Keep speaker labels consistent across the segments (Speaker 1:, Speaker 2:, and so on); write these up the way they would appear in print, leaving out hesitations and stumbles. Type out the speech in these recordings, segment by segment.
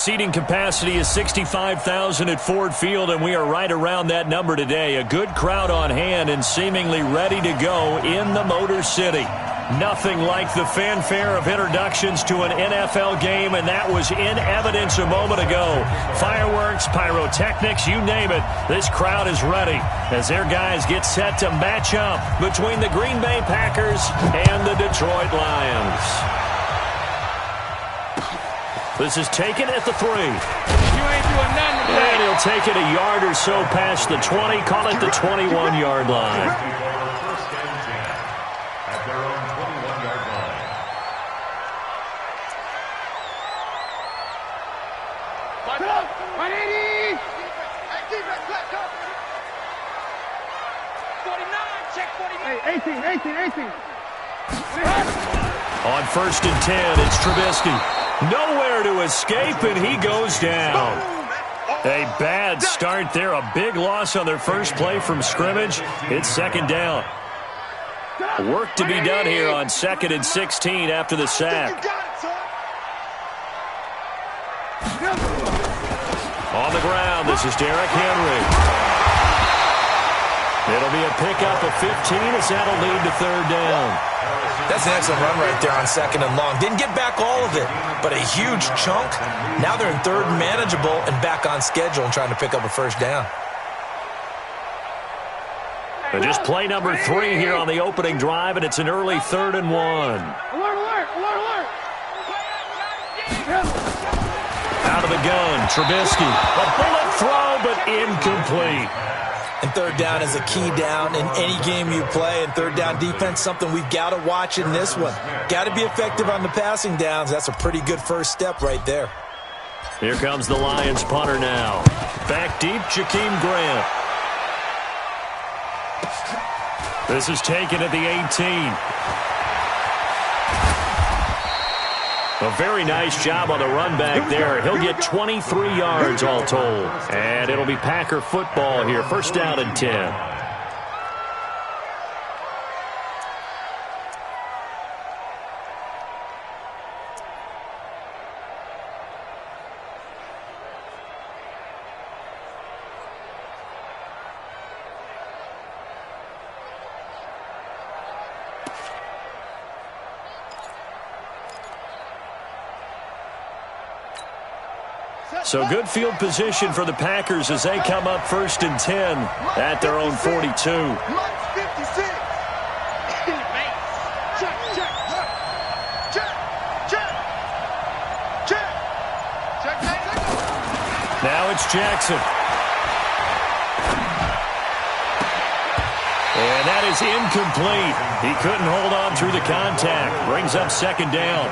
Speaker 1: Seating capacity is 65,000 at Ford Field, and we are right around that number today. A good crowd on hand and seemingly ready to go in the Motor City. Nothing like the fanfare of introductions to an NFL game, and that was in evidence a moment ago. Fireworks, pyrotechnics, you name it. This crowd is ready as their guys get set to match up between the Green Bay Packers and the Detroit Lions. This is taken at the 3.
Speaker 2: You ain't doing nothing today.
Speaker 1: And he'll take it a yard or so past the 20, call it the 21-yard line.
Speaker 3: At their own 21-yard line.
Speaker 2: What's up? 180. 49, check 49.
Speaker 4: 18.
Speaker 1: On 1st and 10, it's Trubisky. Nowhere to escape, and he goes down. A bad start there. A big loss on their first play from scrimmage. It's 2nd down. Work to be done here on 2nd and 16 after the sack. On the ground, this is Derrick Henry. It'll be a pickup of 15 as that'll lead to 3rd down.
Speaker 5: That's an excellent run right there on 2nd and long. Didn't get back all of it, but a huge chunk. Now they're in 3rd and manageable and back on schedule and trying to pick up a 1st down.
Speaker 1: And just play number 3 here on the opening drive, and it's an early 3rd and 1.
Speaker 4: Alert, alert, alert, alert.
Speaker 1: Out of the gun, Trubisky. A bullet throw, but incomplete.
Speaker 5: And 3rd down is a key down in any game you play. And 3rd down defense, something we've got to watch in this one. Got to be effective on the passing downs. That's a pretty good first step right there.
Speaker 1: Here comes the Lions punter now. Back deep, Jakeem Grant. This is taken at the 18. A very nice job on the run back there. He'll get 23 yards all told. And it'll be Packer football here. 1st down and 10. So good field position for the Packers as they come up 1st and 10 at their own 42. Now it's Jackson. And that is incomplete. He couldn't hold on through the contact. Brings up 2nd down.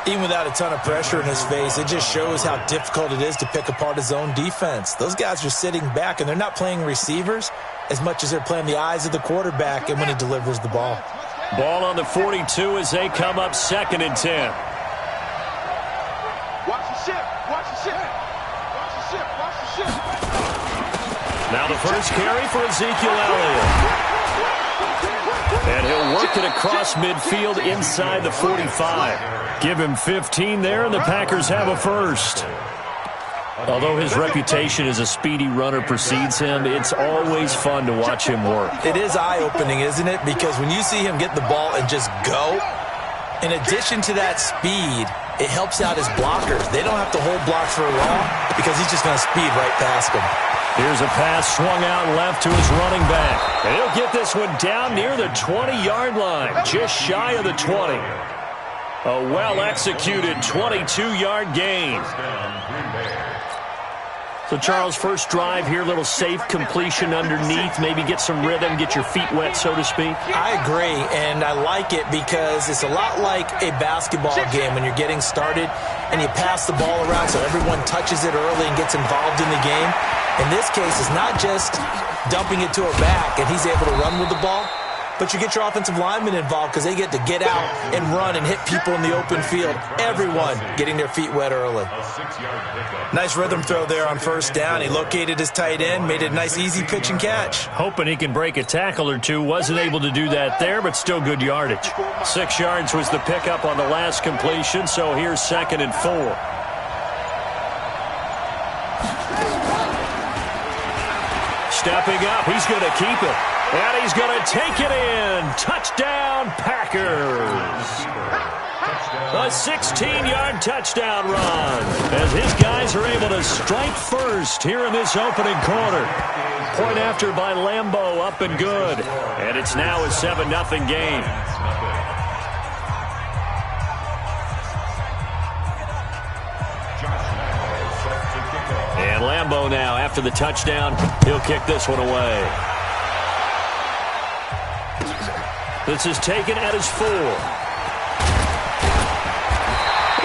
Speaker 5: Even without a ton of pressure in his face, it just shows how difficult it is to pick apart his own defense. Those guys are sitting back, and they're not playing receivers as much as they're playing the eyes of the quarterback and when he delivers the ball.
Speaker 1: Ball on the 42 as they come up 2nd and 10.
Speaker 4: Watch the ship. Watch the ship. Watch the ship. Watch the ship.
Speaker 1: Now the first carry for Ezekiel Elliott. And he'll work it across midfield inside the 45. Give him 15 there, and the Packers have a 1st. Although his reputation as a speedy runner precedes him, it's always fun to watch him work.
Speaker 5: It is eye-opening, isn't it? Because when you see him get the ball and just go, in addition to that speed, it helps out his blockers. They don't have to hold blocks for long because he's just going to speed right past them.
Speaker 1: Here's a pass swung out left to his running back. And he'll get this one down near the 20-yard line, just shy of the 20. A well-executed 22-yard gain. So, Charles, first drive here, little safe completion underneath, maybe get some rhythm, get your feet wet, so to speak.
Speaker 5: I agree, and I like it because it's a lot like a basketball game when you're getting started and you pass the ball around so everyone touches it early and gets involved in the game. In this case, it's not just dumping it to a back and he's able to run with the ball, but you get your offensive linemen involved because they get to get out and run and hit people in the open field. Everyone getting their feet wet early. Nice rhythm throw there on 1st down. He located his tight end, made it a nice easy pitch and catch.
Speaker 1: Hoping he can break a tackle or two. Wasn't able to do that there, but still good yardage. 6 yards was the pickup on the last completion, so here's 2nd and 4. Stepping up, he's going to keep it. And he's going to take it in. Touchdown, Packers. A 16-yard touchdown run as his guys are able to strike first here in this opening quarter. Point after by Lambeau, up and good. And it's now a 7-0 game. And Lambeau now, after the touchdown, he'll kick this one away. This is taken at his 4.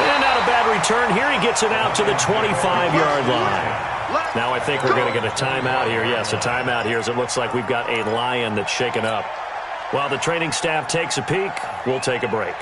Speaker 1: And not a bad return here. He gets it out to the 25-yard line. Now I think we're going to get a timeout here. Yes, a timeout here as it looks like we've got a Lion that's shaken up. While the training staff takes a peek, we'll take a break.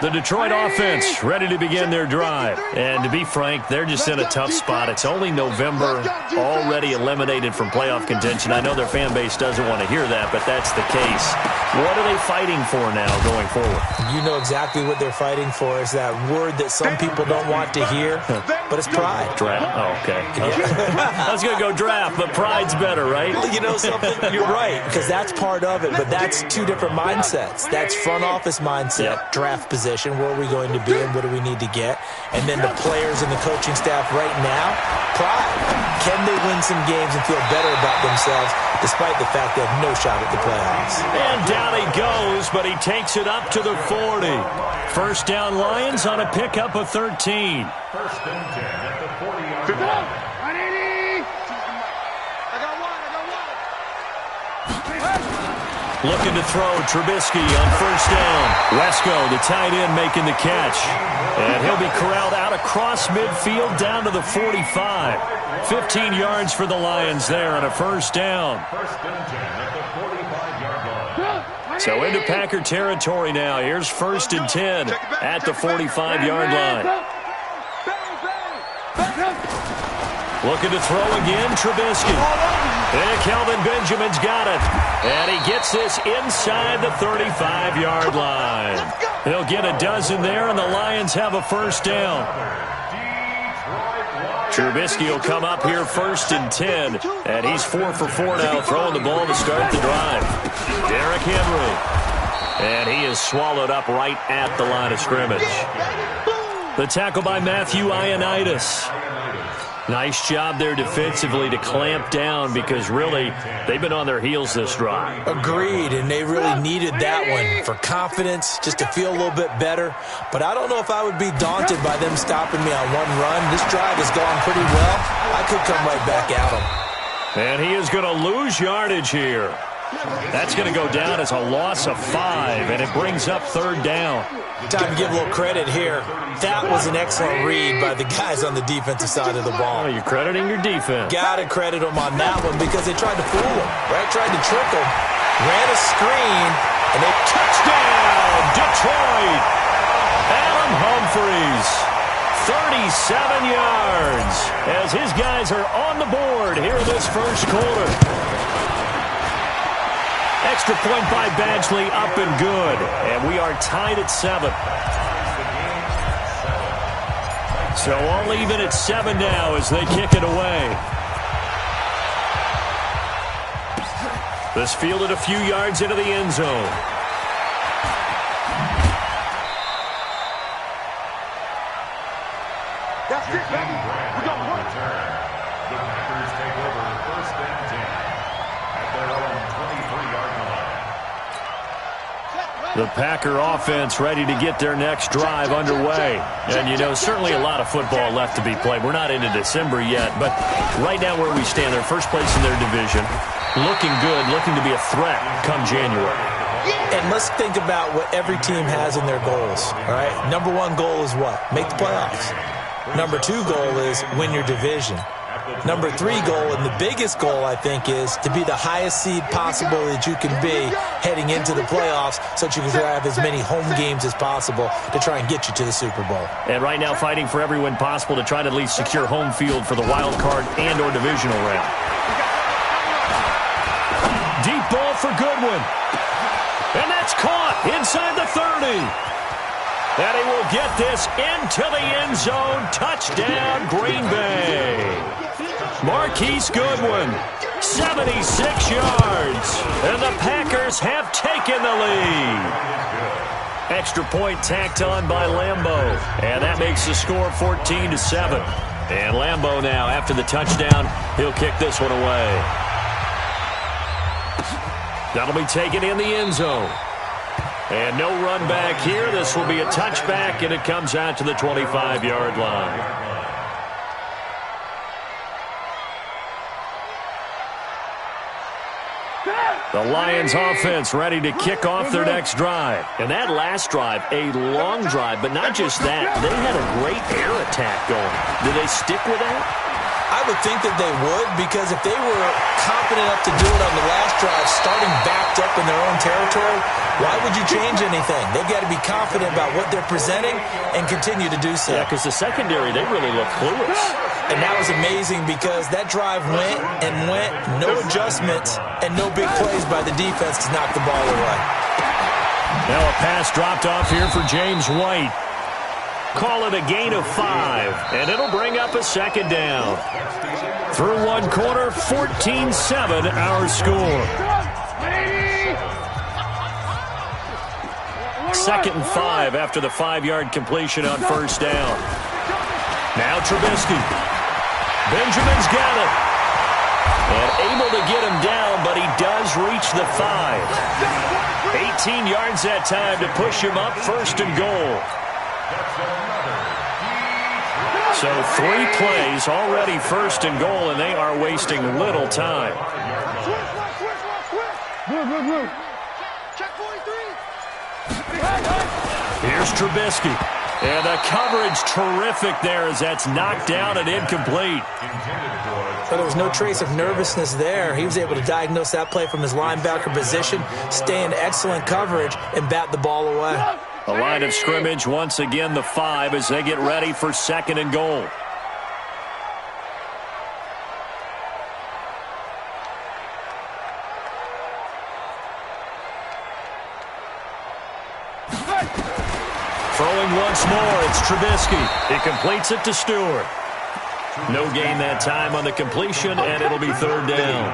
Speaker 1: The Detroit offense ready to begin their drive. And to be frank, they're just in a tough spot. It's only November, already eliminated from playoff contention. I know their fan base doesn't want to hear that, but that's the case. What are they fighting for now going forward?
Speaker 5: You know exactly what they're fighting for is that word that some people don't want to hear, but it's pride.
Speaker 1: Draft. Oh, okay. I was going to go draft, but pride's better, right?
Speaker 5: You know something? You're right, because that's part of it, but that's two different mindsets. That's front office mindset, draft position, where are we going to be and what do we need to get? And then the players and the coaching staff right now, pride. Can they win some games and feel better about themselves despite the fact they have no shot at the playoffs?
Speaker 1: And down he goes, but he takes it up to the 40. First down Lions on a pickup of 13.
Speaker 3: First and 10 at the 40-yard line.
Speaker 1: Looking to throw, Trubisky on first down. Wesco, the tight end, making the catch. And he'll be corralled out across midfield down to the 45. 15 yards for the Lions there on a first down.
Speaker 3: First and 10 at the 45-yard line.
Speaker 1: So into Packer territory now. Here's first and 10 at the 45-yard line. Looking to throw again, Trubisky. And Kelvin Benjamin's got it. And he gets this inside the 35-yard line. He'll get a dozen there, and the Lions have a first down. Trubisky will come up here first and 10. And he's 4 for 4 now, throwing the ball to start the drive. Derrick Henry. And he is swallowed up right at the line of scrimmage. The tackle by Matthew Ioannidis. Nice job there defensively to clamp down because really they've been on their heels this drive.
Speaker 5: Agreed, and they really needed that one for confidence, just to feel a little bit better. But I don't know if I would be daunted by them stopping me on one run. This drive has gone pretty well. I could come right back at them.
Speaker 1: And he is going to lose yardage here. That's going to go down as a loss of 5, and it brings up third down.
Speaker 5: Time to give a little credit here. That was an excellent read by the guys on the defensive side of the ball.
Speaker 1: Oh, you're crediting your defense.
Speaker 5: Got to credit them on that one because they tried to fool him, right? Tried to trick him. Ran a screen, and they
Speaker 1: touchdown, Detroit. Adam Humphries, 37 yards, as his guys are on the board here in this first quarter. Extra point by Badgley, up and good. And we are tied at 7. So all even at 7 now as they kick it away. This fielded a few yards into the end zone.
Speaker 4: That's it, baby. We got one.
Speaker 3: The Packers take over first and 10 at their own 23-yard line.
Speaker 1: The Packer offense ready to get their next drive underway. And, you know, certainly a lot of football left to be played. We're not into December yet, but right now where we stand, they're first place in their division. Looking good, looking to be a threat come January.
Speaker 5: And let's think about what every team has in their goals, all right? Number 1 goal is what? Make the playoffs. Number 2 goal is win your division. Number 3 goal, and the biggest goal, I think, is to be the highest seed possible that you can be heading into the playoffs so that you can have as many home games as possible to try and get you to the Super Bowl.
Speaker 1: And right now fighting for every win possible to try to at least secure home field for the wild card and or divisional round. Deep ball for Goodwin. And that's caught inside the 30. And he will get this into the end zone. Touchdown, Green Bay. Marquise Goodwin, 76 yards. And the Packers have taken the lead. Extra point tacked on by Lambeau. And that makes the score 14-7. And Lambeau now, after the touchdown, he'll kick this one away. That'll be taken in the end zone. And no run back here. This will be a touchback, and it comes out to the 25-yard line. The Lions offense ready to kick off their next drive. And that last drive, a long drive, but not just that. They had a great air attack going. Do they stick with that?
Speaker 5: I would think that they would, because if they were confident enough to do it on the last drive, starting backed up in their own territory, why would you change anything? They've got to be confident about what they're presenting and continue to do so.
Speaker 1: Yeah, because the secondary, they really look clueless.
Speaker 5: And that was amazing because that drive went and went, no adjustments, and no big plays by the defense to knock the ball away.
Speaker 1: Now a pass dropped off here for James White. Call it a gain of 5, and it'll bring up a second down. Through one quarter, 14-7 our score. 2nd and 5 after the 5-yard completion on first down. Now Trubisky. Benjamin's got it. And able to get him down, but he does reach the 5. 18 yards that time to push him up, 1st and goal. So 3 plays, already 1st and goal, and they are wasting little time. Here's Trubisky. And the coverage terrific there as that's knocked down and incomplete.
Speaker 5: So there was no trace of nervousness there. He was able to diagnose that play from his linebacker position, stay in excellent coverage, and bat the ball away.
Speaker 1: The line of scrimmage, once again, the 5 as they get ready for 2nd and goal. Throwing once more, it's Trubisky. He completes it to Stewart. No gain that time on the completion, and it'll be 3rd down.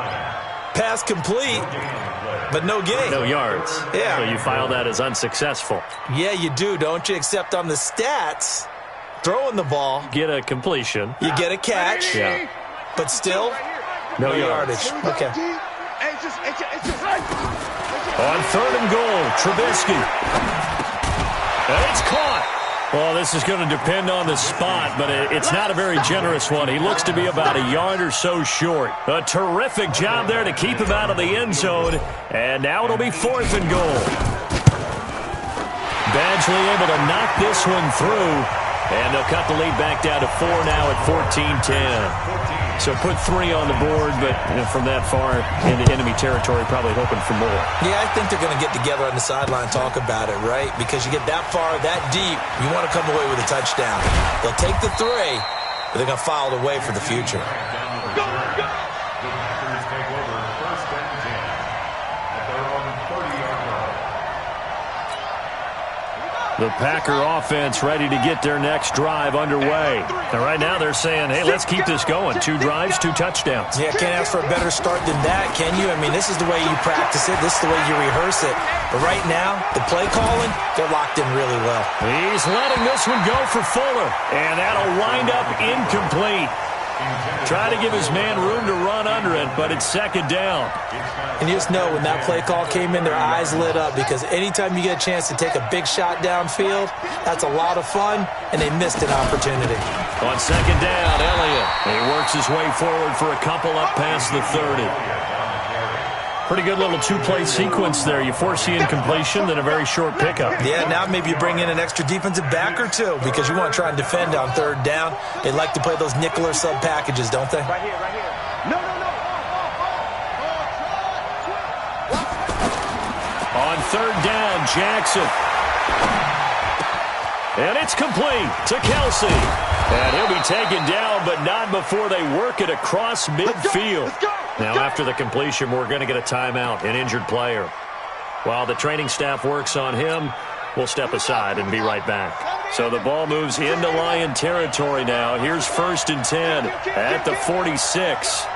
Speaker 5: Pass complete, but no gain.
Speaker 1: No yards.
Speaker 5: Yeah.
Speaker 1: So you file that as unsuccessful.
Speaker 5: Yeah, you do, don't you? Except on the stats, throwing the ball.
Speaker 1: Get a completion.
Speaker 5: You get a catch.
Speaker 1: Yeah.
Speaker 5: But still,
Speaker 1: no yardage.
Speaker 5: Okay.
Speaker 1: On 3rd and goal, Trubisky. And it's caught. Well, this is going to depend on the spot, but it's not a very generous one. He looks to be about a yard or so short. A terrific job there to keep him out of the end zone. And now it'll be 4th and goal. Badgley able to knock this one through. And they'll cut the lead back down to 4 now at 14-10. So put 3 on the board, but from that far into enemy territory, probably hoping for more.
Speaker 5: Yeah, I think they're going to get together on the sideline and talk about it, right? Because you get that far, that deep, you want to come away with a touchdown. They'll take the 3, but they're going to file it away for the future.
Speaker 3: The Packers take over 1st and 10 at their own 30-yard line.
Speaker 1: The Packer offense ready to get their next drive underway. And right now they're saying, hey, let's keep this going. 2 drives, 2 touchdowns.
Speaker 5: Yeah, can't ask for a better start than that, can you? I mean, this is the way you practice it. This is the way you rehearse it. But right now, the play calling, they're locked in really well.
Speaker 1: He's letting this one go for Fuller. And that'll wind up incomplete. Try to give his man room to run under it, but it's 2nd down.
Speaker 5: And you just know when that play call came in, their eyes lit up, because anytime you get a chance to take a big shot downfield, that's a lot of fun, and they missed an opportunity.
Speaker 1: On 2nd down, Elliott. He works his way forward for a couple up past the 30. Pretty good little 2-play sequence there. You force the incompletion, then a very short pickup.
Speaker 5: Yeah, now maybe you bring in an extra defensive back or 2 because you want to try and defend on 3rd down. They like to play those nickel or sub packages, don't they?
Speaker 2: Right here. No.
Speaker 1: On 3rd down, Jackson. And it's complete to Kelsey. And he'll be taken down, but not before they work it across midfield. Now, after the completion, we're going to get a timeout, an injured player. While the training staff works on him, we'll step aside and be right back. So the ball moves into Lion territory now. Here's 1st and 10 at the 46.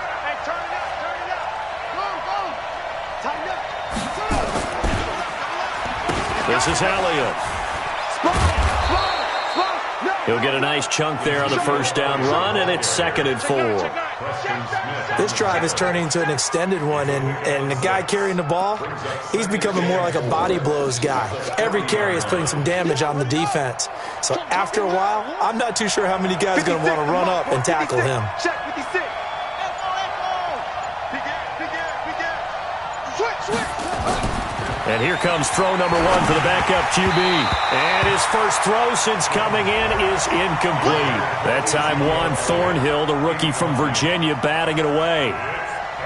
Speaker 1: This is Elliott. He'll get a nice chunk there on the first down run, and it's 2nd and 4.
Speaker 5: This drive is turning into an extended one, and the guy carrying the ball, he's becoming more like a body blows guy. Every carry is putting some damage on the defense. So after a while, I'm not too sure how many guys are going to want to run up and tackle him.
Speaker 1: And here comes throw number 1 for the backup QB. And his first throw since coming in is incomplete. That time Juan Thornhill, the rookie from Virginia, batting it away.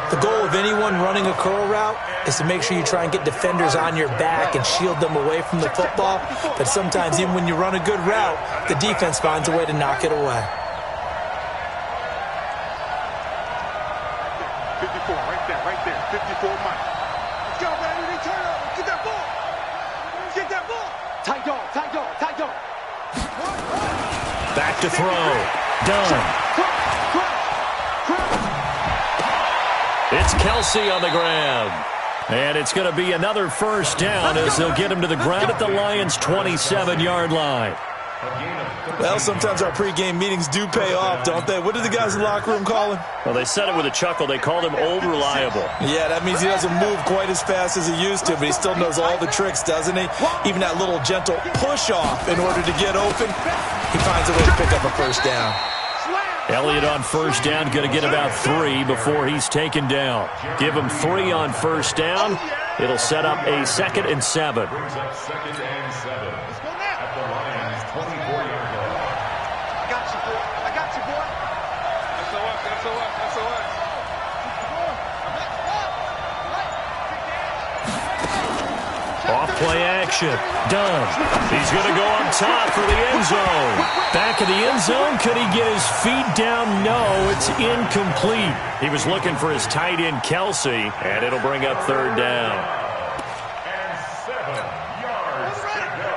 Speaker 5: The goal of anyone running a curl route is to make sure you try and get defenders on your back and shield them away from the football. But sometimes even when you run a good route, the defense finds a way to knock it away.
Speaker 4: 54, right there, 54 Mike. Let's go, baby, they turn up. Get that ball. Get that ball. Tight dog.
Speaker 1: Back to throw. Done. It's Kelsey on the ground. And it's going to be another first down as they'll get him to the ground at the Lions' 27-yard line.
Speaker 5: Well, sometimes our pregame meetings do pay off, don't they? What did the guys in the locker room call him?
Speaker 1: Well, they said it with a chuckle. They called him Old Reliable.
Speaker 5: Yeah, that means he doesn't move quite as fast as he used to, but he still knows all the tricks, doesn't he? Even that little gentle push-off in order to get open, he finds a way to pick up a first down.
Speaker 1: Elliott on first down, going to get about 3 before he's taken down. Give him 3 on first down. It'll set up a 2nd and 7.
Speaker 3: Brings up 2nd and 7 at the Lions' 24-yard line.
Speaker 4: I got you, boy. SOS.
Speaker 1: Off play action. Done. He's going to go up top for the end zone. Back of the end zone. Could he get his feet down? No, it's incomplete. He was looking for his tight end, Kelsey, and it'll bring up 3rd down.
Speaker 3: And 7 yards to go.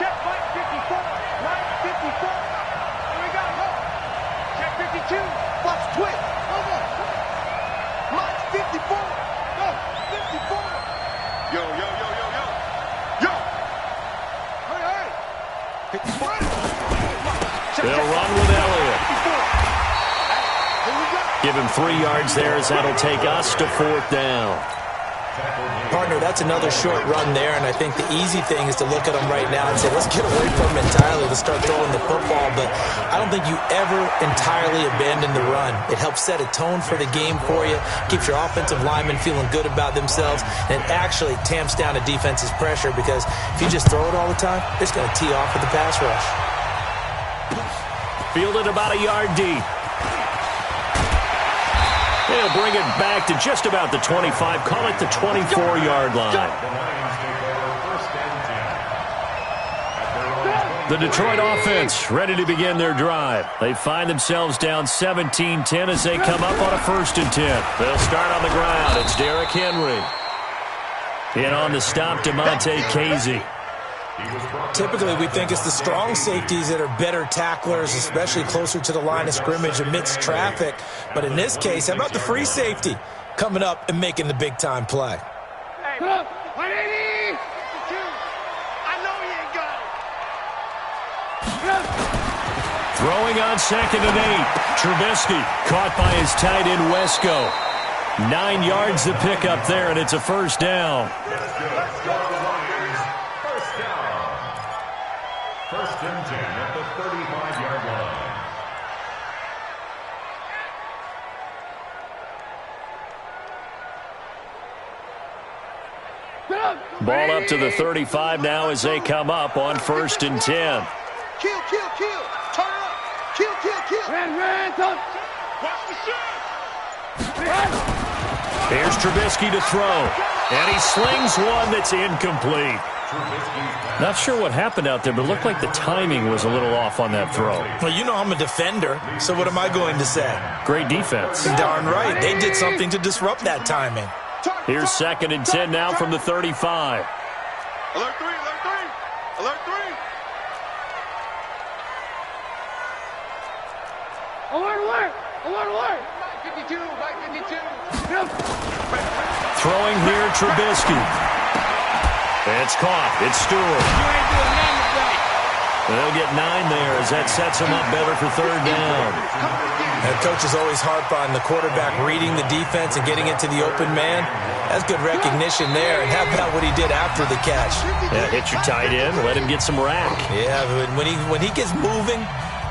Speaker 2: Check Mike 54. Mike 54. Here we go. Check 52.
Speaker 4: Watch twist. Mike 54. Go, 54. Yo. Hurry. 54.
Speaker 1: They'll run with Elliott. Give him 3 yards there as that'll take us to 4th down.
Speaker 5: Partner, that's another short run there, and I think the easy thing is to look at him right now and say, let's get away from him entirely. Let's start throwing the football, but I don't think you ever entirely abandon the run. It helps set a tone for the game for you, keeps your offensive linemen feeling good about themselves, and it actually tamps down a defense's pressure because if you just throw it all the time, it's going to tee off with the pass rush.
Speaker 1: Fielded about a yard deep. They'll bring it back to just about the 25. Call it the 24-yard line.
Speaker 3: The Lions take over 1st and 10.
Speaker 1: The Detroit offense ready to begin their drive. They find themselves down 17-10 as they come up on a 1st and 10. They'll start on the ground. It's Derrick Henry. In on the stop, Damontae Kazee.
Speaker 5: Typically, we think it's the strong safeties that are better tacklers, especially closer to the line of scrimmage amidst traffic. But in this case, how about the free safety coming up and making the big-time play?
Speaker 2: Hey, 180. I know he ain't got it.
Speaker 1: Throwing on 2nd and 8. Trubisky caught by his tight end, Wesco. 9 yards to pick up there, and it's a first down.
Speaker 3: Let's go, Lions. First down. 1st and 10 at the 35-yard line.
Speaker 1: Ball up to the 35 now as they come up on 1st and 10.
Speaker 4: Kill. Turn it up. Kill.
Speaker 2: Ran, touch.
Speaker 4: Watch the shot.
Speaker 1: Here's Trubisky to throw. And he slings one that's incomplete. Not sure what happened out there, but it looked like the timing was a little off on that throw.
Speaker 5: Well, you know I'm a defender, so what am I going to say?
Speaker 1: Great defense.
Speaker 5: Darn right. They did something to disrupt that timing.
Speaker 1: Here's 2nd and 10 now from the 35.
Speaker 4: Alert 3.
Speaker 2: alert! Alert, alert! 52, 52.
Speaker 1: Throwing here, Trubisky. It's caught. It's Stewart.
Speaker 2: You ain't doing nothing today.
Speaker 1: They'll get 9 there as that sets them up better for third down.
Speaker 5: And coaches always harp on the quarterback reading the defense and getting it to the open man. That's good recognition there. And how about what he did after the catch?
Speaker 1: Yeah, hit your tight end. Let him get some rack.
Speaker 5: Yeah, but when he gets moving,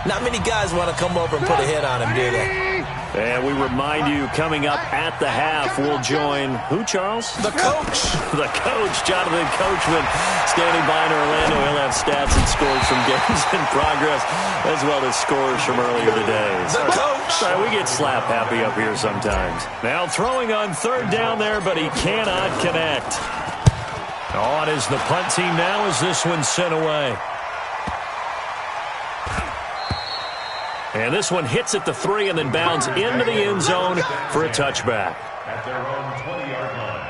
Speaker 5: not many guys want to come over and put a hit on him, do they?
Speaker 1: And we remind you, coming up at the half, we'll join who, Charles?
Speaker 5: The coach.
Speaker 1: The coach, Jonathan Coachman, standing by in Orlando. He'll have stats and scores from games in progress, as well as scores from earlier today.
Speaker 5: The coach.
Speaker 1: Sorry, we get slap happy up here sometimes. Now throwing on third down there, but he cannot connect. On is the punt team now as this one's sent away. And this one hits at the 3 and then bounds into the end zone for a touchback.
Speaker 3: At their own 20-yard line.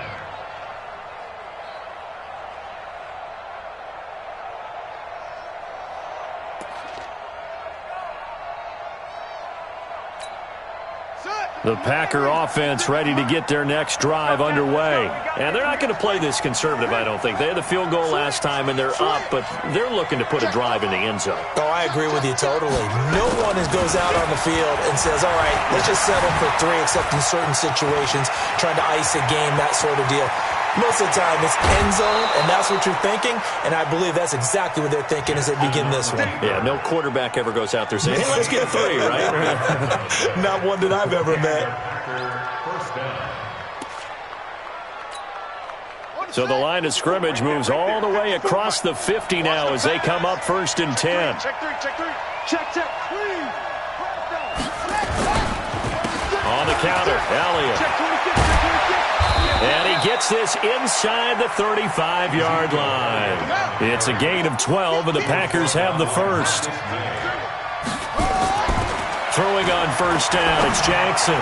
Speaker 1: The Packer offense ready to get their next drive underway. And they're not going to play this conservative, I don't think. They had the field goal last time, and they're up, but they're looking to put a drive in the end zone.
Speaker 5: Oh, I agree with you totally. No one goes out on the field and says, all right, let's just settle for 3, except in certain situations, trying to ice a game, that sort of deal. Most of the time, it's end zone, and that's what you're thinking, and I believe that's exactly what they're thinking as they begin this one.
Speaker 1: Yeah, no quarterback ever goes out there saying, hey, let's get 3, right?
Speaker 5: Not one that I've ever met.
Speaker 3: First down.
Speaker 1: So the line of scrimmage moves all the way across the 50 now as they come up 1st and 10.
Speaker 4: Check 3, check 3. Check, check.
Speaker 1: On the counter, Elliott.
Speaker 4: Check 26, check 26.
Speaker 1: And he gets this inside the 35-yard line. It's a gain of 12, and the Packers have the first. Throwing on first down, it's Jackson.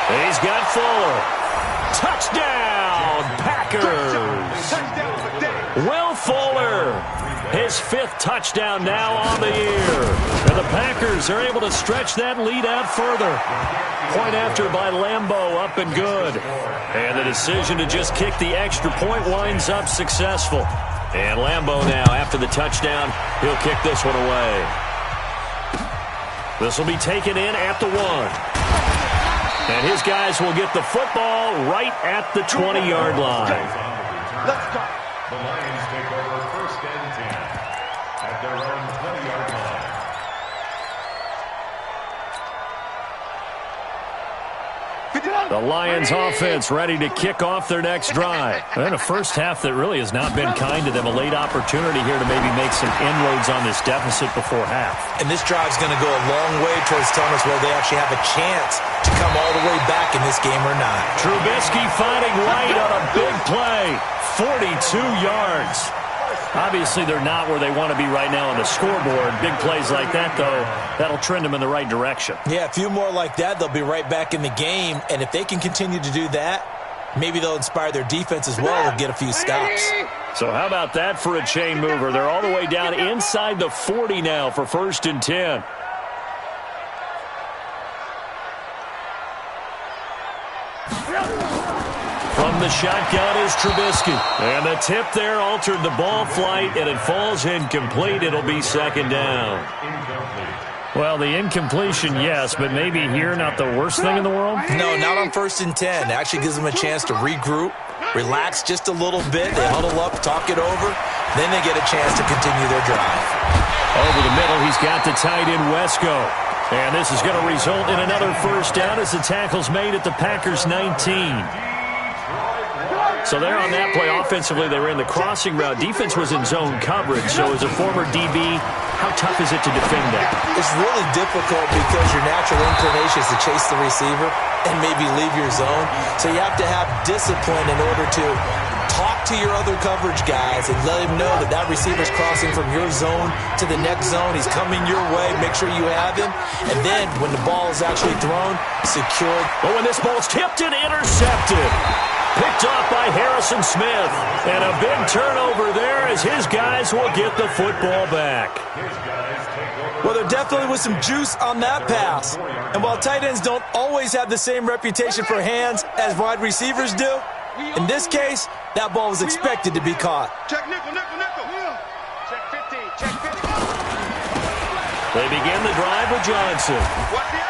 Speaker 1: He's got Fuller. Touchdown, Packers. Will Fuller, his 5th touchdown now on the year. And the Packers are able to stretch that lead out further. Point after by Lambeau, up and good. And the decision to just kick the extra point winds up successful. And Lambeau now, after the touchdown, he'll kick this one away. This will be taken in at the 1. And his guys will get the football right at the 20-yard line.
Speaker 4: Let's go.
Speaker 3: The Lions take over 1st and 10 at their own 20-yard line.
Speaker 1: The Lions offense ready to kick off their next drive. And a first half that really has not been kind to them. A late opportunity here to maybe make some inroads on this deficit before half.
Speaker 5: And this drive's going to go a long way towards telling us whether they actually have a chance to come all the way back in this game or not.
Speaker 1: Trubisky finding White on a big play. 42 yards. Obviously, they're not where they want to be right now on the scoreboard. Big plays like that, though, that'll trend them in the right direction.
Speaker 5: Yeah, a few more like that, they'll be right back in the game. And if they can continue to do that, maybe they'll inspire their defense as well and get a few stops.
Speaker 1: So how about that for a chain mover? They're all the way down inside the 40 now for 1st and 10. From the shotgun is Trubisky. And the tip there altered the ball flight, and it falls incomplete. It'll be 2nd down. Well, the incompletion, yes, but maybe here not the worst thing in the world?
Speaker 5: No, not on 1st and 10. It actually gives them a chance to regroup, relax just a little bit. They huddle up, talk it over. Then they get a chance to continue their drive.
Speaker 1: Over the middle, he's got the tight end, Wesco. And this is going to result in another first down as the tackle's made at the Packers' 19. So there on that play, offensively, they ran the crossing route. Defense was in zone coverage. So as a former DB, how tough is it to defend that?
Speaker 5: It's really difficult because your natural inclination is to chase the receiver and maybe leave your zone. So you have to have discipline in order to talk to your other coverage guys and let him know that that receiver's crossing from your zone to the next zone. He's coming your way. Make sure you have him. And then when the ball is actually thrown, secured.
Speaker 1: But when this ball's tipped and intercepted. Picked off by Harrison Smith. And a big turnover there as his guys will get the football back.
Speaker 5: Well, there definitely was some juice on that pass. And while tight ends don't always have the same reputation for hands as wide receivers do, in this case, that ball was expected to be caught.
Speaker 4: Check nickel, nickel, nickel.
Speaker 2: Check 15, check 15.
Speaker 1: They begin the drive with Johnson.
Speaker 4: What's the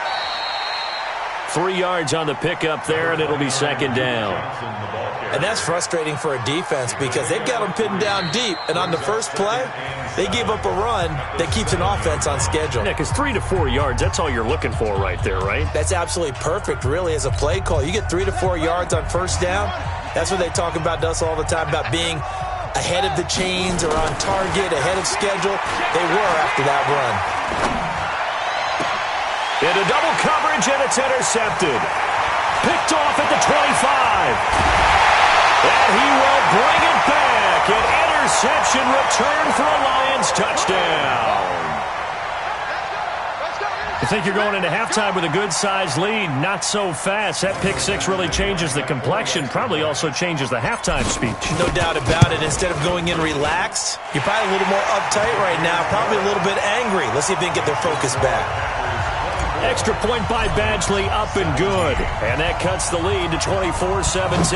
Speaker 1: 3 yards on the pickup there, and it'll be second down.
Speaker 5: And that's frustrating for a defense because they've got them pinned down deep. And on the first play, they gave up a run that keeps an offense on schedule.
Speaker 1: Yeah, because 3 to 4 yards, that's all you're looking for right there, right?
Speaker 5: That's absolutely perfect, really, as a play call. You get 3 to 4 yards on first down. That's what they talk about to us all the time, about being ahead of the chains or on target, ahead of schedule. They were after that run.
Speaker 1: Into double coverage, and it's intercepted. Picked off at the 25. And he will bring it back. An interception return for a Lions touchdown. You think you're going into halftime with a good-sized lead. Not so fast. That pick six really changes the complexion. Probably also changes the halftime speech.
Speaker 5: No doubt about it. Instead of going in relaxed, you're probably a little more uptight right now. Probably a little bit angry. Let's see if they can get their focus back.
Speaker 1: Extra point by Badgley, up and good. And that cuts the lead to 24-17.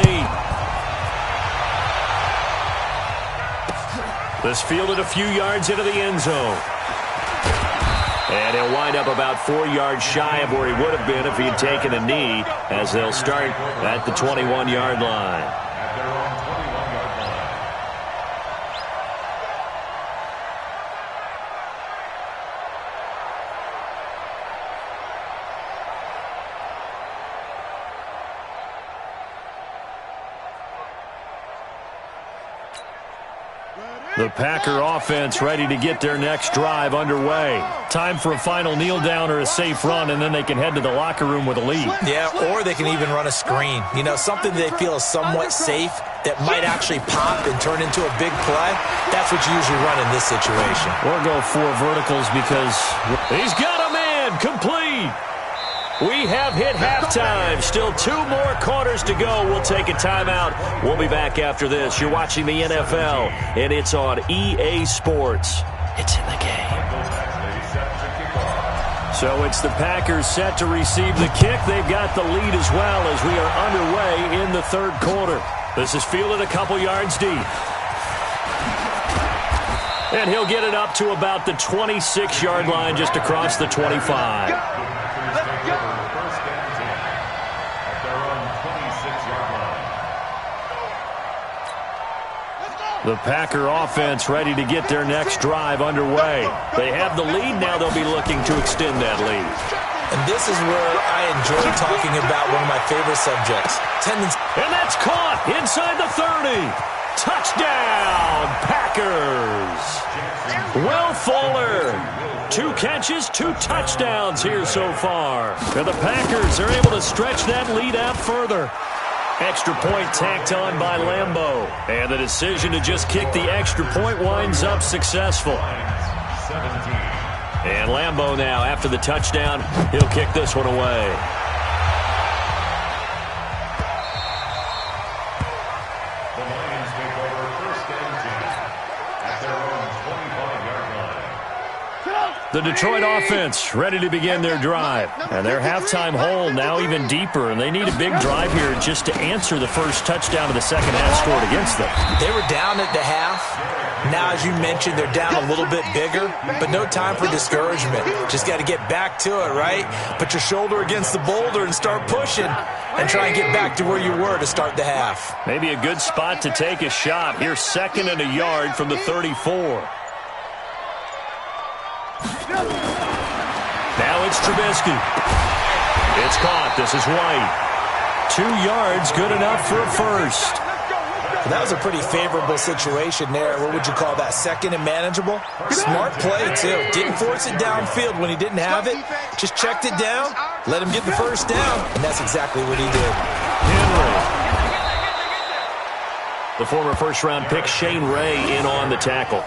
Speaker 1: This fielded a few yards into the end zone. And he'll wind up about 4 yards shy of where he would have been if he'd taken a knee, as they'll start at the 21-yard line. The Packer offense ready to get their next drive underway. Time for a final kneel down or a safe run, and then they can head to the locker room with a lead.
Speaker 5: Yeah, or they can even run a screen. You know, something they feel is somewhat safe that might actually pop and turn into a big play. That's what you usually run in this situation.
Speaker 1: Or go 4 verticals because he's got a man complete. We have hit halftime. Still 2 more quarters to go. We'll take a timeout. We'll be back after this. You're watching the NFL, and it's on EA Sports. It's in the game. So it's the Packers set to receive the kick. They've got the lead as well as we are underway in the third quarter. This is fielded a couple yards deep. And he'll get it up to about the 26-yard line just across the 25. The Packer offense ready to get their next drive underway. They have the lead. Now they'll be looking to extend that lead.
Speaker 5: And this is where I enjoy talking about one of my favorite subjects.
Speaker 1: And that's caught inside the 30. Touchdown, Packers. Will Fuller. 2 catches, 2 touchdowns here so far. And the Packers are able to stretch that lead out further. Extra point tacked on by Lambeau. And the decision to just kick the extra point winds up successful. And Lambeau now, after the touchdown, he'll kick this one away.
Speaker 3: The Lions take over first and 10 at their own 25-yard line.
Speaker 1: The Detroit offense ready to begin their drive. And their halftime hole now even deeper. And they need a big drive here just to answer the first touchdown of the second half scored against them.
Speaker 5: They were down at the half. Now, as you mentioned, they're down a little bit bigger, but no time for discouragement. Just got to get back to it, right? Put your shoulder against the boulder and start pushing and try and get back to where you were to start the half.
Speaker 1: Maybe a good spot to take a shot. Here, 2nd and a yard from the 34. Now it's Trubisky. It's caught. This is White. 2 yards, good enough for a first.
Speaker 5: That was a pretty favorable situation there. What would you call that? 2nd and manageable? Smart play, too. Didn't force it downfield when he didn't have it. Just checked it down, let him get the first down, and that's exactly what he did.
Speaker 1: Henry. The former first-round pick Shane Ray in on the tackle.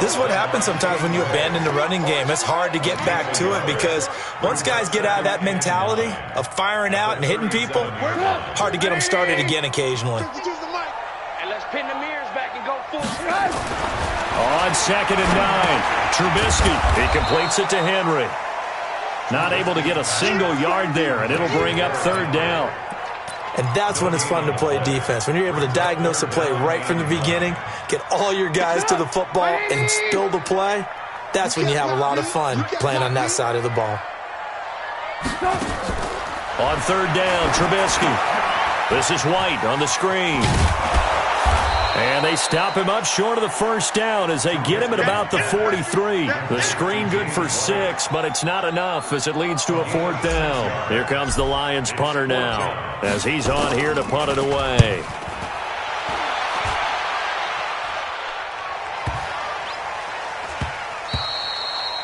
Speaker 5: This is what happens sometimes when you abandon the running game. It's hard to get back to it because once guys get out of that mentality of firing out and hitting people, hard to get them started again occasionally.
Speaker 2: And let's pin the mirrors back and go full stride.
Speaker 1: On 2nd and 9, Trubisky. He completes it to Henry. Not able to get a single yard there, and it'll bring up 3rd down.
Speaker 5: And that's when it's fun to play defense. When you're able to diagnose a play right from the beginning, get all your guys to the football, and spill the play, that's when you have a lot of fun playing on that side of the ball.
Speaker 1: On 3rd down, Trubisky. This is White on the screen. And they stop him up short of the 1st down as they get him at about the 43. The screen good for 6, but it's not enough as it leads to a 4th down. Here comes the Lions punter now as he's on here to punt it away.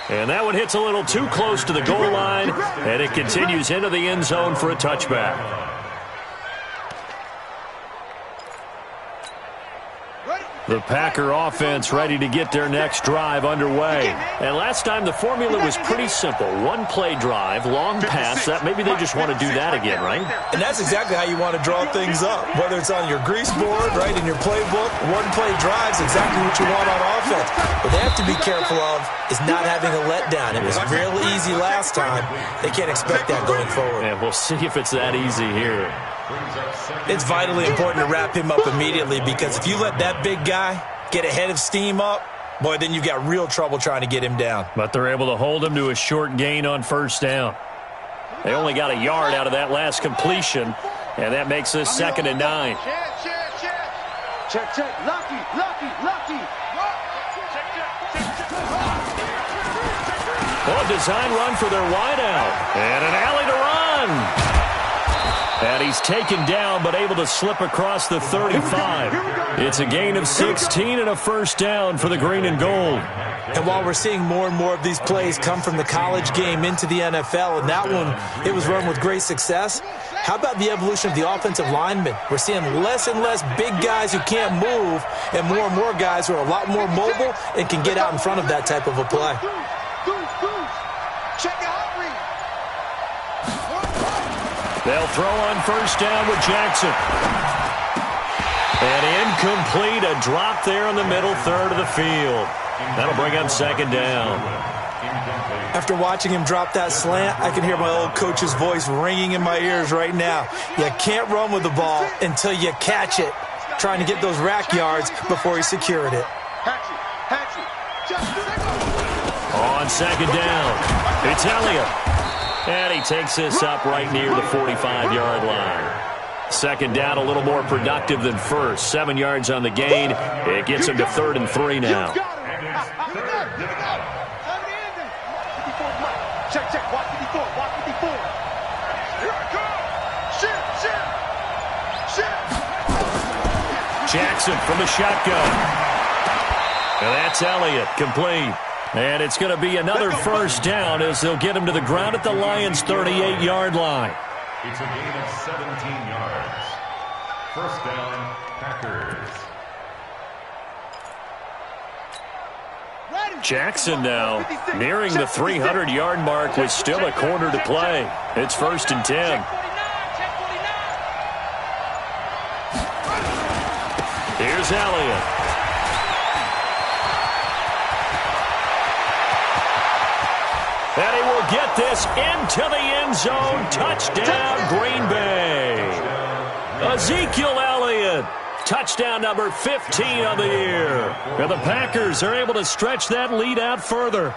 Speaker 1: And that one hits a little too close to the goal line, and it continues into the end zone for a touchback. The Packer offense ready to get their next drive underway. And last time the formula was pretty simple. 1-play drive, long pass. That maybe they just want to do that again, right?
Speaker 5: And that's exactly how you want to draw things up. Whether it's on your grease board, right, in your playbook, 1-play drive's exactly what you want on offense. What they have to be careful of is not having a letdown. It was real easy last time. They can't expect that going forward.
Speaker 1: And we'll see if it's that easy here.
Speaker 5: It's vitally important to wrap him up immediately because if you let that big guy get a head of steam up, boy, then you've got real trouble trying to get him down.
Speaker 1: But they're able to hold him to a short gain on 1st down. They only got a yard out of that last completion, and that makes this 2nd and 9.
Speaker 2: Check, check. Lucky.
Speaker 1: Well, a design run for their wideout. And an alley to run. And he's taken down but able to slip across the 35. It's a gain of 16 and a 1st down for the green and gold.
Speaker 5: And while we're seeing more and more of these plays come from the college game into the NFL, and that one, it was run with great success, how about the evolution of the offensive linemen? We're seeing less and less big guys who can't move and more guys who are a lot more mobile and can get out in front of that type of a play.
Speaker 1: They'll throw on 1st down with Jackson. And incomplete, a drop there in the middle 3rd of the field. That'll bring up 2nd down.
Speaker 5: After watching him drop that slant, I can hear my old coach's voice ringing in my ears right now. You can't run with the ball until you catch it. Trying to get those rack yards before he secured it.
Speaker 1: On 2nd down, it's Elliott. And he takes this up right near the 45-yard line. 2nd down, a little more productive than 1st. 7 yards on the gain. It gets him to 3rd and 3 now.
Speaker 2: Check. Watch 54. Here I come. Shit.
Speaker 1: Jackson from the shotgun. And that's Elliott, complete. And it's going to be another 1st down as they'll get him to the ground at the Lions' 38-yard line.
Speaker 3: It's a gain of 17 yards. 1st down, Packers.
Speaker 1: Jackson now nearing the 300-yard mark with still a quarter to play. It's 1st and 10. Here's Elliott. And he will get this into the end zone. Touchdown, Green Bay. Ezekiel Elliott. Touchdown number 15 of the year. And the Packers are able to stretch that lead out further.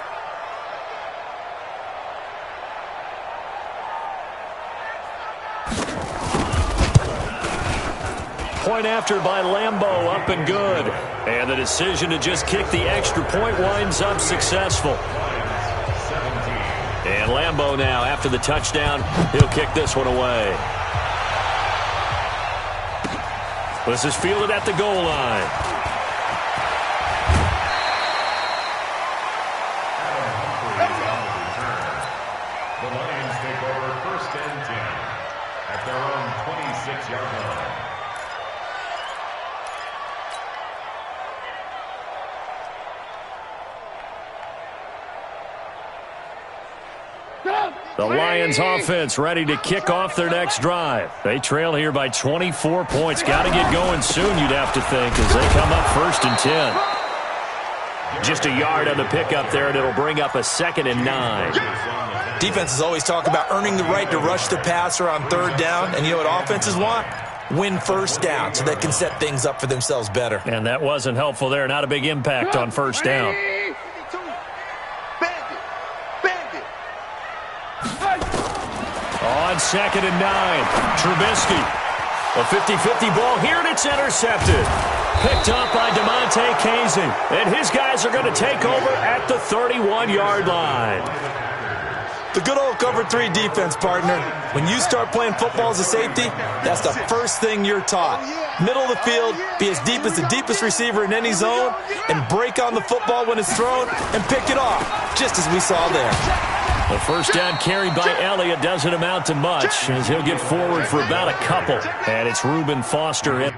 Speaker 1: Point after by Lambeau, up and good. And the decision to just kick the extra point winds up successful. And Lambeau now, after the touchdown, he'll kick this one away. This is fielded at the goal line.
Speaker 3: The Lions take over 1st and 10 at their own 26-yard line.
Speaker 1: The Lions offense ready to kick off their next drive. They trail here by 24 points. Got to get going soon, you'd have to think, as they come up 1st and 10. Just a yard on the pickup there, and it'll bring up a 2nd and 9.
Speaker 5: Defenses always talk about earning the right to rush the passer on 3rd down, and you know what offenses want? Win 1st down so they can set things up for themselves better.
Speaker 1: And that wasn't helpful there. Not a big impact on 1st down. On 2nd and 9, Trubisky. A 50-50 ball here, and it's intercepted. Picked up by DeMonte Casey. And his guys are going to take over at the 31-yard line.
Speaker 5: The good old cover 3 defense, partner. When you start playing football as a safety, that's the first thing you're taught. Middle of the field, be as deep as the deepest receiver in any zone, and break on the football when it's thrown and pick it off, just as we saw there.
Speaker 1: The 1st down carried by Elliott doesn't amount to much, as he'll get forward for about a couple. And it's Reuben Foster in.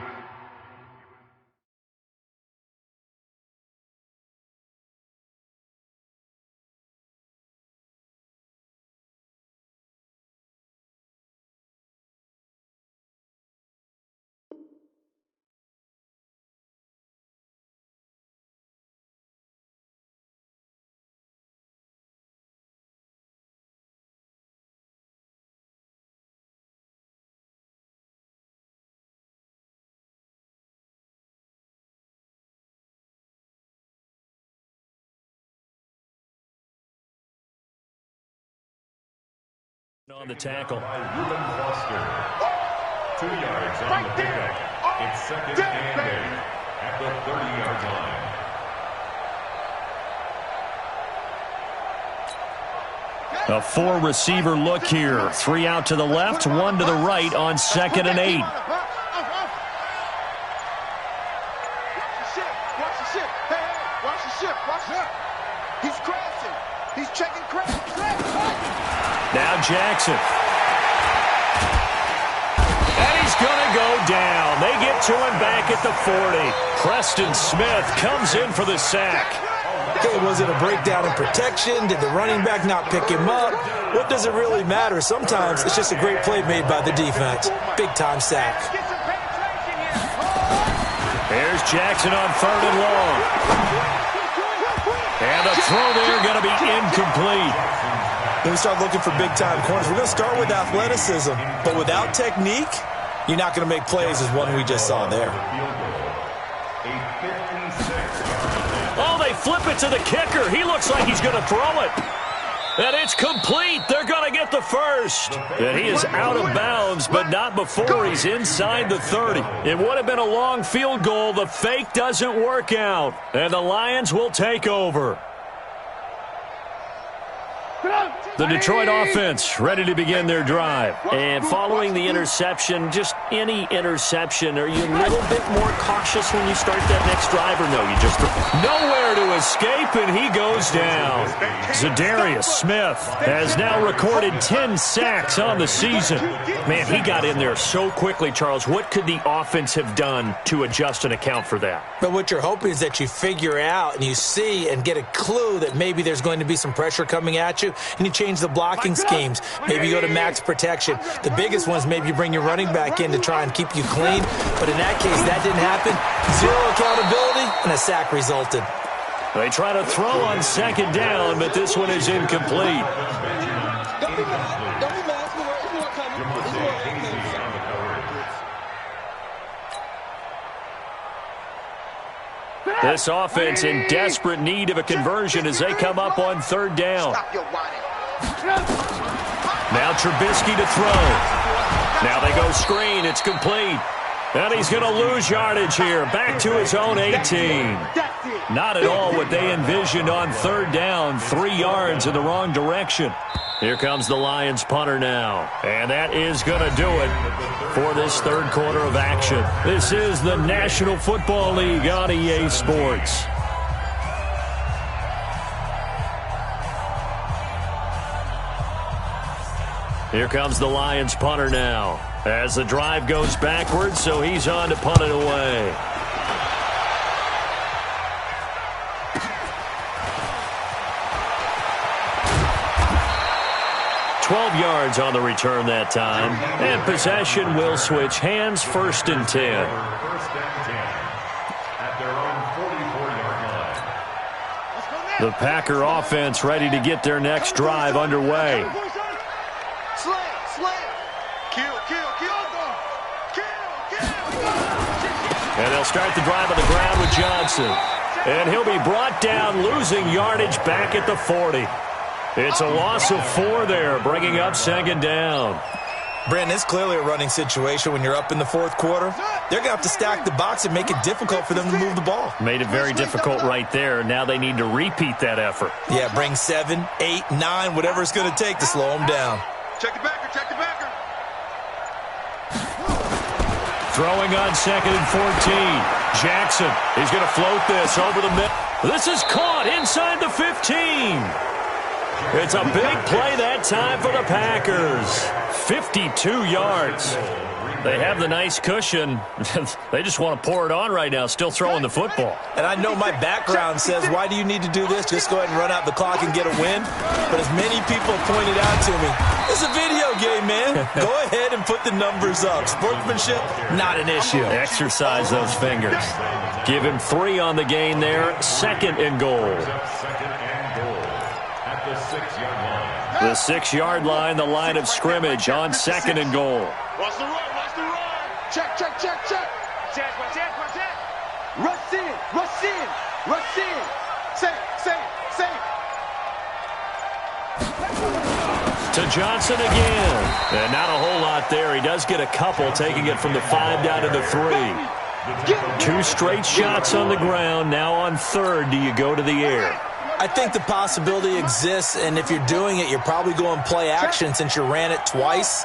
Speaker 1: On the tackle.
Speaker 3: Reuben Foster. 2 yards on the pickup. It's 2nd and 8 at the 30-yard line.
Speaker 1: A 4-receiver look here. 3 out to the left, 1 to the right on 2nd and 8.
Speaker 4: Watch the ship. Hey, watch the ship. Watch the ship. He's crashing. He's checking crash.
Speaker 1: Now Jackson. And he's going to go down. They get to him back at the 40. Preston Smith comes in for the sack.
Speaker 5: Okay, was it a breakdown in protection? Did the running back not pick him up? What does it really matter? Sometimes it's just a great play made by the defense. Big-time sack.
Speaker 1: There's Jackson on 3rd and long. And a throw there going to be incomplete.
Speaker 5: When we start looking for big-time corners, we're going to start with athleticism. But without technique, you're not going to make plays as one we just saw there.
Speaker 1: Oh, they flip it to the kicker. He looks like he's going to throw it. And it's complete. They're going to get the 1st. And he is out of bounds, but not before he's inside the 30. It would have been a long field goal. The fake doesn't work out. And the Lions will take over. The Detroit offense ready to begin their drive. And following the interception, just any interception, are you a little bit more cautious when you start that next drive, or no? You just nowhere to escape, and he goes down. Zadarius Smith has now recorded 10 sacks on the season. Man, he got in there so quickly, Charles. What could the offense have done to adjust and account for that?
Speaker 5: But what you're hoping is that you figure out and you see and get a clue that maybe there's going to be some pressure coming at you, and you change the blocking schemes. Maybe you go to max protection. The biggest one is maybe you bring your running back in to try and keep you clean. But in that case, that didn't happen. 0 accountability, and a sack resulted.
Speaker 1: They try to throw on 2nd down, but this one is incomplete. This offense in desperate need of a conversion as they come up on 3rd down. Now Trubisky to throw. Now they go screen. It's complete. And he's going to lose yardage here. Back to his own 18. Not at all what they envisioned on 3rd down. 3 yards in the wrong direction. Here comes the Lions punter now. And that is going to do it for this 3rd quarter of action. This is the National Football League on EA Sports. Here comes the Lions punter now. As the drive goes backwards, so he's on to punt it away. 12 yards on the return that time. And possession will switch hands, 1st and 10.
Speaker 3: First and 10 at their own 44-yard line.
Speaker 1: The Packer offense ready to get their next drive underway. And they'll start the drive on the ground with Johnson. And he'll be brought down, losing yardage back at the 40. It's a loss of 4 there, bringing up 2nd down.
Speaker 5: Brandon, it's clearly a running situation when you're up in the 4th quarter. They're going to have to stack the box and make it difficult for them to move the ball.
Speaker 1: Made it very difficult right there. Now they need to repeat that effort.
Speaker 5: Yeah, bring 7, 8, 9, whatever it's going to take to slow them down.
Speaker 4: Check the backer, check the backer.
Speaker 1: Throwing on 2nd and 14. Jackson, he's going to float this over the middle. This is caught inside the 15. It's a big play that time for the Packers. 52 yards. They have the nice cushion. They just want to pour it on right now, still throwing the football.
Speaker 5: And I know my background says, why do you need to do this? Just go ahead and run out the clock and get a win. But as many people pointed out to me, it's a video game, man. Go ahead and put the numbers up. Sportsmanship, not an issue.
Speaker 1: Exercise those fingers. Give him 3 on the gain there. 2nd and goal.
Speaker 3: 2nd and goal at the 6-yard line.
Speaker 1: The 6-yard line, the line of scrimmage on 2nd and goal.
Speaker 4: Watch the run, watch the run. Check, check, check, check.
Speaker 2: Check, watch it, watch it.
Speaker 4: Rush in, rush in, rush in. Say,
Speaker 1: To Johnson again. And not a whole lot there. He does get a couple, taking it from the 5 down to the 3. 2 straight shots on the ground. Now on 3rd, do you go to the air?
Speaker 5: I think the possibility exists, and if you're doing it, you're probably going play action since you ran it twice.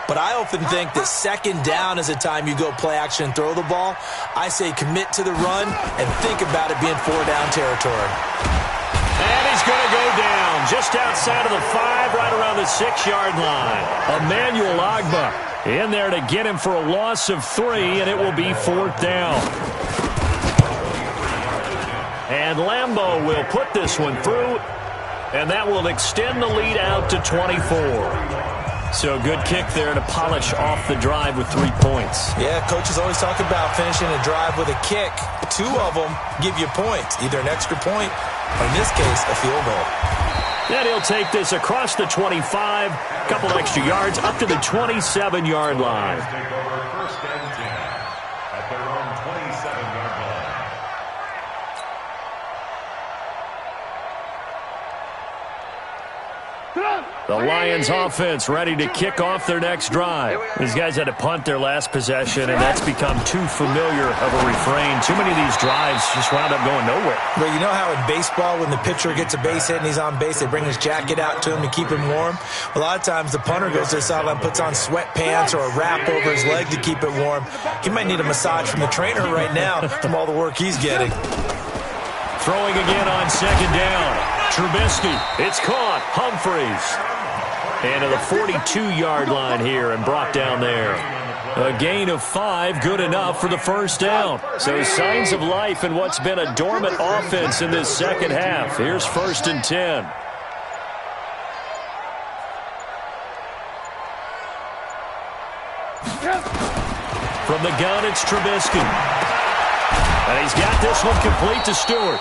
Speaker 5: But I often think that 2nd down is a time you go play action and throw the ball. I say commit to the run and think about it being 4-down territory.
Speaker 1: And he's going to go down just outside of the 5, right around the 6-yard line. Emmanuel Ogbah in there to get him for a loss of 3, and it will be 4th down. And Lambeau will put this one through, and that will extend the lead out to 24. So good kick there to polish off the drive with 3 points.
Speaker 5: Yeah, coaches always talk about finishing a drive with a kick. 2 of them give you points, either an extra point or, in this case, a field goal.
Speaker 1: Then he'll take this across the 25, couple extra yards, up to the 27-yard line.
Speaker 3: Take over 1st and 10 at their own 27-yard line.
Speaker 1: The Lions offense ready to kick off their next drive. These guys had to punt their last possession, and that's become too familiar of a refrain. Too many of these drives just wound up going nowhere.
Speaker 5: Well, you know how in baseball when the pitcher gets a base hit and he's on base, they bring his jacket out to him to keep him warm? A lot of times the punter goes to the sideline, puts on sweatpants or a wrap over his leg to keep it warm. He might need a massage from the trainer right now from all the work he's getting.
Speaker 1: Throwing again on 2nd down. Trubisky, it's caught. Humphreys. And to the 42-yard line here and brought down there. A gain of 5, good enough for the 1st down. So signs of life in what's been a dormant offense in this 2nd half. Here's 1st and 10. From the gun, it's Trubisky. And he's got this one complete to Stewart.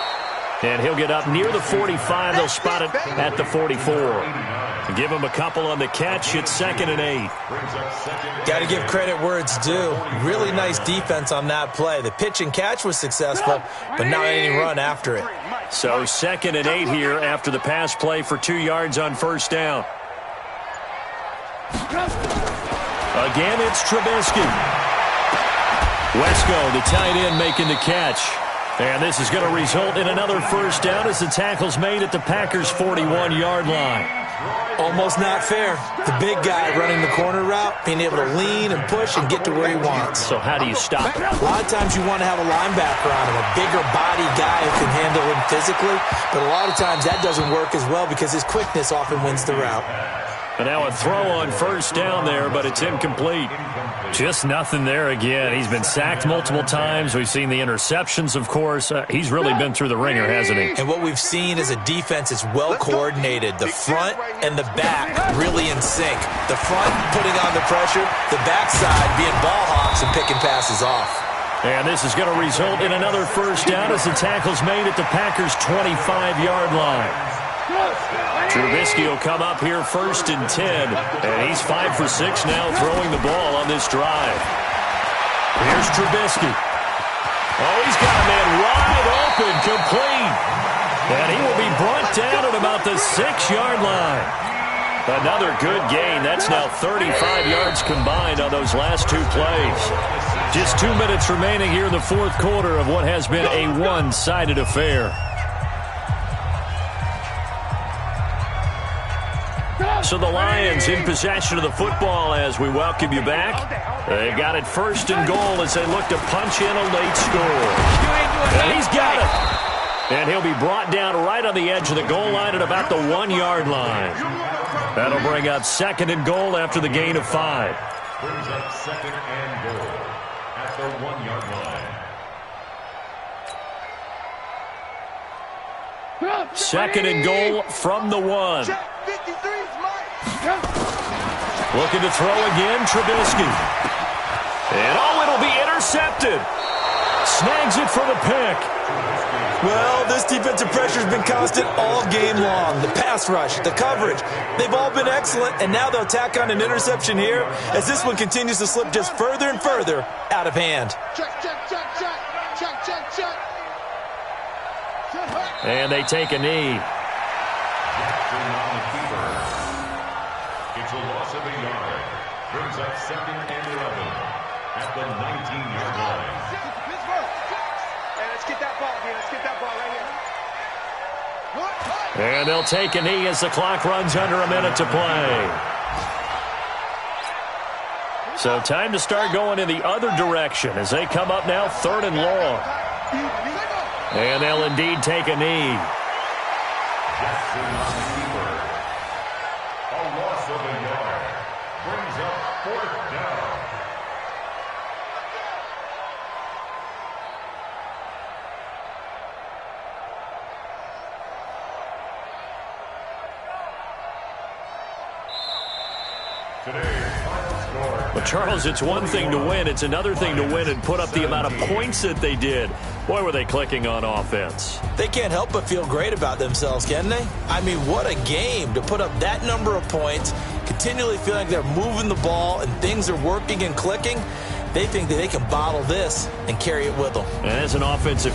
Speaker 1: And he'll get up near the 45. They'll spot it at the 44. Give him a couple on the catch. It's 2nd and 8.
Speaker 5: Got to give credit where it's due. Really nice defense on that play. The pitch and catch was successful, but not any run after it.
Speaker 1: So 2nd and 8 here after the pass play for 2 yards on 1st down. Again, it's Trubisky. Wesco, the tight end, making the catch. And this is going to result in another 1st down as the tackle's made at the Packers' 41-yard line.
Speaker 5: Almost not fair. The big guy running the corner route, being able to lean and push and get to where he wants.
Speaker 1: So how do you stop it?
Speaker 5: A lot of times you want to have a linebacker on him, a bigger body guy who can handle him physically, but a lot of times that doesn't work as well because his quickness often wins the route.
Speaker 1: And now a throw on first down there, but it's incomplete. Just nothing there again. He's been sacked multiple times. We've seen the interceptions, of course. He's really been through the ringer, hasn't he?
Speaker 5: And what we've seen is a defense is well coordinated. The front and the back really in sync. The front putting on the pressure, the backside being ball hawks and picking passes off.
Speaker 1: And this is going to result in another first down as the tackle's made at the Packers' 25-yard line. Trubisky will come up here 1st and 10, and he's 5 for 6 now throwing the ball on this drive. Here's Trubisky. Oh, he's got a man wide open, complete. And he will be brought down at about the 6-yard line. Another good gain. That's now 35 yards combined on those last 2 plays. Just 2 minutes remaining here in the 4th quarter of what has been a one-sided affair. So the Lions in possession of the football as we welcome you back. They've got it 1st and goal as they look to punch in a late score. And he's got it. And he'll be brought down right on the edge of the goal line at about the 1-yard line. That'll bring up 2nd and goal after the gain of 5.
Speaker 3: Brings up 2nd and goal at the 1-yard line.
Speaker 1: 2nd and goal from the 1. Looking to throw again, Trubisky. And oh, it'll be intercepted. Snags it for the pick.
Speaker 5: Well, this defensive pressure has been constant all game long. The pass rush, the coverage, they've all been excellent, and now they'll tack on an interception here as this one continues to slip just further and further out of hand.
Speaker 1: And they take a knee.
Speaker 3: It's a loss of a yard. Brings up 2nd and 11 at the 19-yard line.
Speaker 2: Hey, let's get that ball here. Let's get that ball right here.
Speaker 1: And they'll take a knee as the clock runs under a minute to play. So time to start going in the other direction as they come up now 3rd and long. And they'll indeed take a knee.
Speaker 3: Jackson on the keeper. A loss of a yard. Brings up 4th down. Today's final score.
Speaker 1: But Charles, it's one thing to win. It's another thing to win and put up the amount of points that they did. Boy, were they clicking on offense.
Speaker 5: They can't help but feel great about themselves, can they? I mean, what a game to put up that number of points, continually feeling like they're moving the ball and things are working and clicking. They think that they can bottle this and carry it with them.
Speaker 1: And as an offensive